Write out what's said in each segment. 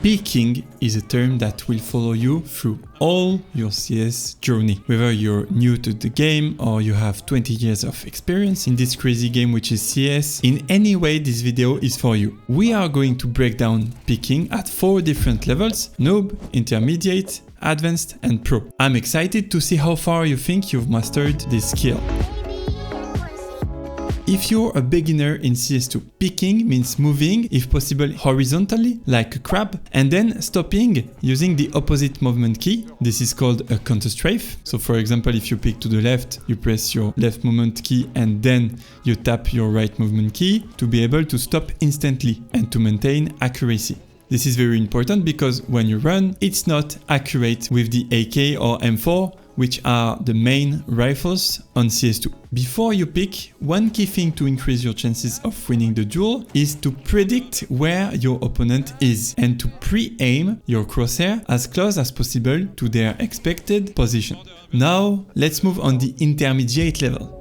Peaking is a term that will follow you through all your CS journey. Whether you're new to the game or you have 20 years of experience in this crazy game which is CS, in any way this video is for you. We are going to break down peaking at 4 different levels: noob, intermediate, advanced and pro. I'm excited to see how far you think you've mastered this skill. If you're a beginner in CS2, peaking means moving, if possible horizontally, like a crab, and then stopping using the opposite movement key. This is called a counter strafe. So for example, if you peak to the left, you press your left movement key and then you tap your right movement key to be able to stop instantly and to maintain accuracy. This is very important because when you run, it's not accurate with the AK or M4, which are the main rifles on CS2. Before you pick, one key thing to increase your chances of winning the duel is to predict where your opponent is and to pre-aim your crosshair as close as possible to their expected position. Now, let's move on the intermediate level.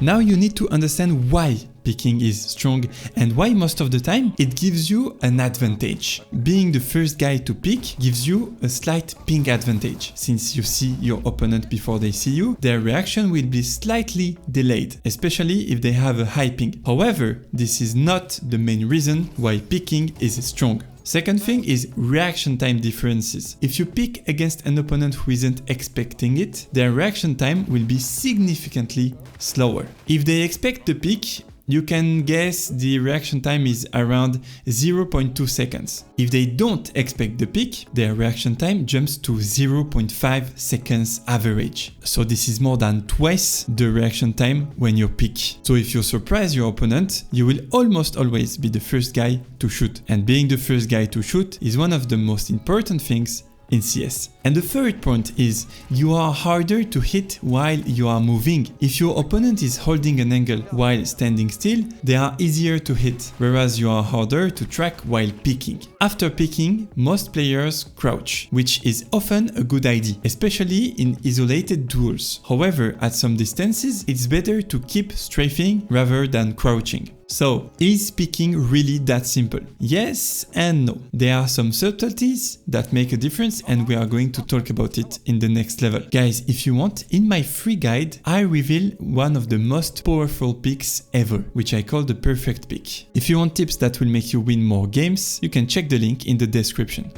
Now you need to understand why peaking is strong and why most of the time it gives you an advantage. Being the first guy to peak gives you a slight ping advantage. Since you see your opponent before they see you, their reaction will be slightly delayed, especially if they have a high ping. However, this is not the main reason why peaking is strong. Second thing is reaction time differences. If you pick against an opponent who isn't expecting it, their reaction time will be significantly slower. If they expect the pick, you can guess the reaction time is around 0.2 seconds. If they don't expect the pick, their reaction time jumps to 0.5 seconds average. So this is more than twice the reaction time when you pick. So if you surprise your opponent, you will almost always be the first guy to shoot. And being the first guy to shoot is one of the most important things in CS. And the third point is you are harder to hit while you are moving. If your opponent is holding an angle while standing still, they are easier to hit, whereas you are harder to track while peeking. After peeking, most players crouch, which is often a good idea, especially in isolated duels. However, at some distances, it's better to keep strafing rather than crouching. So, is peaking really that simple? Yes and no. There are some subtleties that make a difference and we are going to talk about it in the next level. Guys, if you want, in my free guide, I reveal one of the most powerful picks ever, which I call the perfect pick. If you want tips that will make you win more games, you can check the link in the description.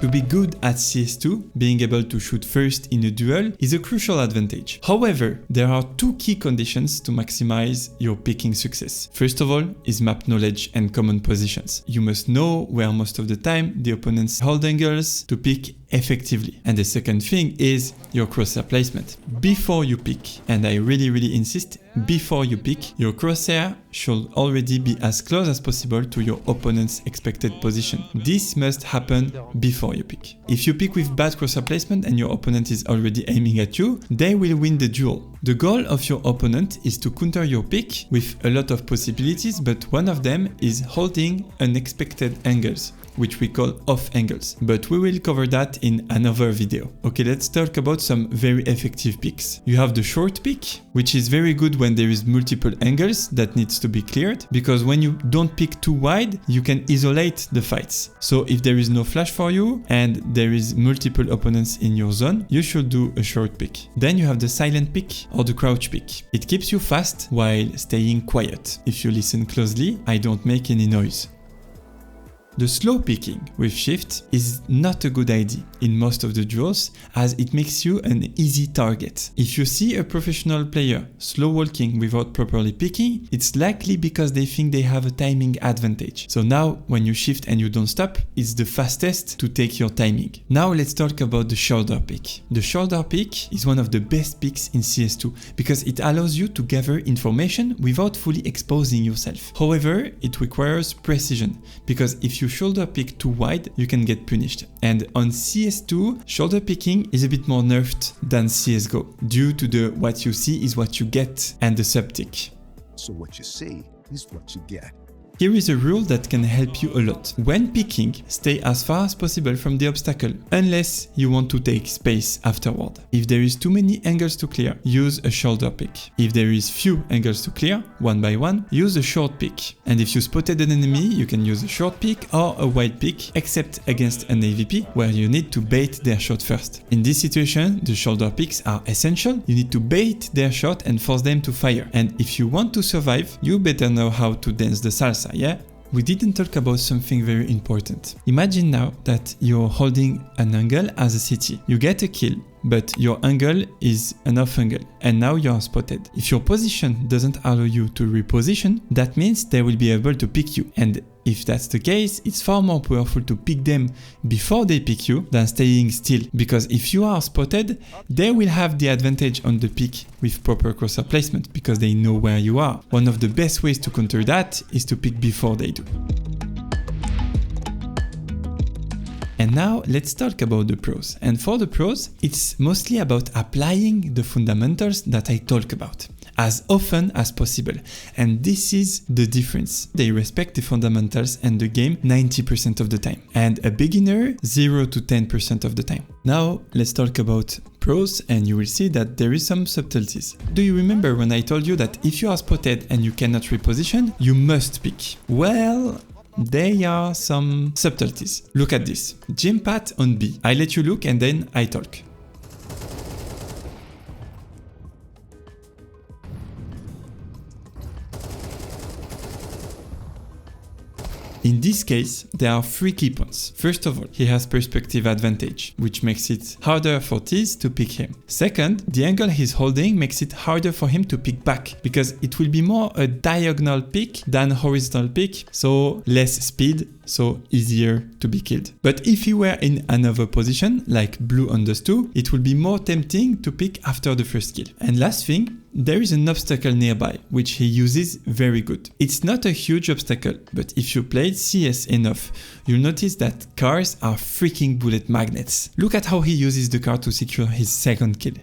To be good at CS2, being able to shoot first in a duel is a crucial advantage. However, there are 2 key conditions to maximize your picking success. First of all is map knowledge and common positions. You must know where most of the time the opponent's hold angles to pick effectively. And the second thing is your crosshair placement. Before you pick, and I really insist, before you pick, your crosshair should already be as close as possible to your opponent's expected position. This must happen before you pick. If you pick with bad crosshair placement and your opponent is already aiming at you, they will win the duel. The goal of your opponent is to counter your pick with a lot of possibilities, but one of them is holding unexpected angles, which we call off angles, but we will cover that in another video. Okay, let's talk about some very effective picks. You have the short pick, which is very good when there is multiple angles that needs to be cleared, because when you don't pick too wide, you can isolate the fights. So if there is no flash for you and there is multiple opponents in your zone, you should do a short pick. Then you have the silent pick or the crouch pick. It keeps you fast while staying quiet. If you listen closely, I don't make any noise. The slow picking with shift is not a good idea in most of the duels, as it makes you an easy target. If you see a professional player slow walking without properly picking, it's likely because they think they have a timing advantage. So now when you shift and you don't stop, it's the fastest to take your timing. Now let's talk about the shoulder pick. The shoulder pick is one of the best picks in CS2 because it allows you to gather information without fully exposing yourself. However, it requires precision, because if you shoulder pick too wide, you can get punished. And on CS2, shoulder picking is a bit more nerfed than CSGO due to the what you see is what you get and the sub-tick. So what you see is what you get. Here is a rule that can help you a lot. When picking, stay as far as possible from the obstacle, unless you want to take space afterward. If there is too many angles to clear, use a shoulder pick. If there is few angles to clear, one by one, use a short pick. And if you spotted an enemy, you can use a short pick or a wide pick, except against an AVP, where you need to bait their shot first. In this situation, the shoulder picks are essential. You need to bait their shot and force them to fire. And if you want to survive, you better know how to dance the salsa, yeah? We didn't talk about something very important. Imagine now that you're holding an angle as a CT. You get a kill, but your angle is an off angle, and now you are spotted. If your position doesn't allow you to reposition, that means they will be able to pick you. And if that's the case, it's far more powerful to pick them before they pick you than staying still. Because if you are spotted, they will have the advantage on the pick with proper crosshair placement because they know where you are. One of the best ways to counter that is to pick before they do. And now let's talk about the pros. And for the pros, it's mostly about applying the fundamentals that I talk about as often as possible. And this is the difference. They respect the fundamentals and the game 90% of the time, and a beginner 0 to 10% of the time. Now let's talk about pros, and you will see that there is some subtleties. Do you remember when I told you that if you are spotted and you cannot reposition, you must pick? Well, there are some subtleties. Look at this. Jump pat on B. I let you look and then I talk. In this case, there are 3 key points. First of all, he has perspective advantage, which makes it harder for Tiz to pick him. Second, the angle he's holding makes it harder for him to pick back, because it will be more a diagonal pick than horizontal pick, so less speed, so easier to be killed. But if he were in another position, like blue on dust 2, it would be more tempting to pick after the first kill. And last thing, there is an obstacle nearby, which he uses very good. It's not a huge obstacle, but if you played CS enough, you'll notice that cars are freaking bullet magnets. Look at how he uses the car to secure his second kill.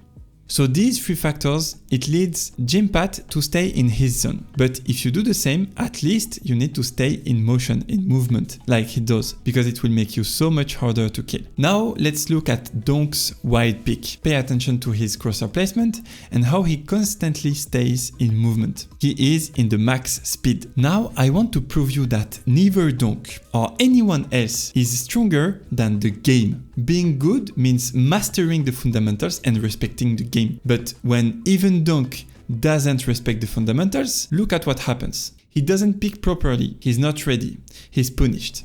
So these 3 factors, it leads Jimpat to stay in his zone. But if you do the same, at least you need to stay in motion, in movement, like he does, because it will make you so much harder to kill. Now let's look at Donk's wide pick. Pay attention to his crosshair placement and how he constantly stays in movement. He is in the max speed. Now I want to prove you that neither Donk or anyone else is stronger than the game. Being good means mastering the fundamentals and respecting the game. But when even Donk doesn't respect the fundamentals, look at what happens. He doesn't pick properly, he's not ready, he's punished.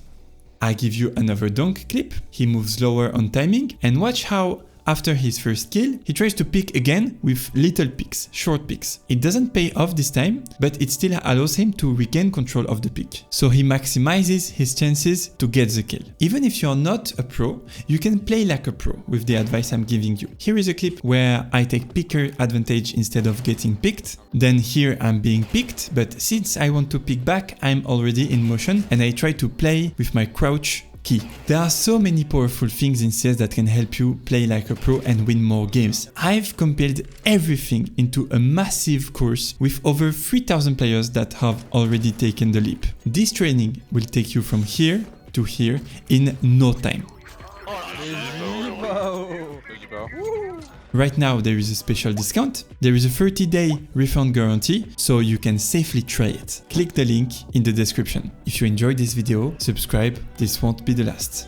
I give you another Donk clip, he moves lower on timing, and watch how after his first kill, he tries to pick again with little picks, short picks. It doesn't pay off this time, but it still allows him to regain control of the pick. So he maximizes his chances to get the kill. Even if you're not a pro, you can play like a pro with the advice I'm giving you. Here is a clip where I take picker advantage instead of getting picked. Then here I'm being picked, but since I want to pick back, I'm already in motion and I try to play with my crouch key. There are so many powerful things in CS that can help you play like a pro and win more games. I've compiled everything into a massive course with over 3,000 players that have already taken the leap. This training will take you from here to here in no time. Right now there is a special discount. There is a 30-day refund guarantee, so you can safely try it. Click the link in the description. If you enjoyed this video, subscribe, this won't be the last.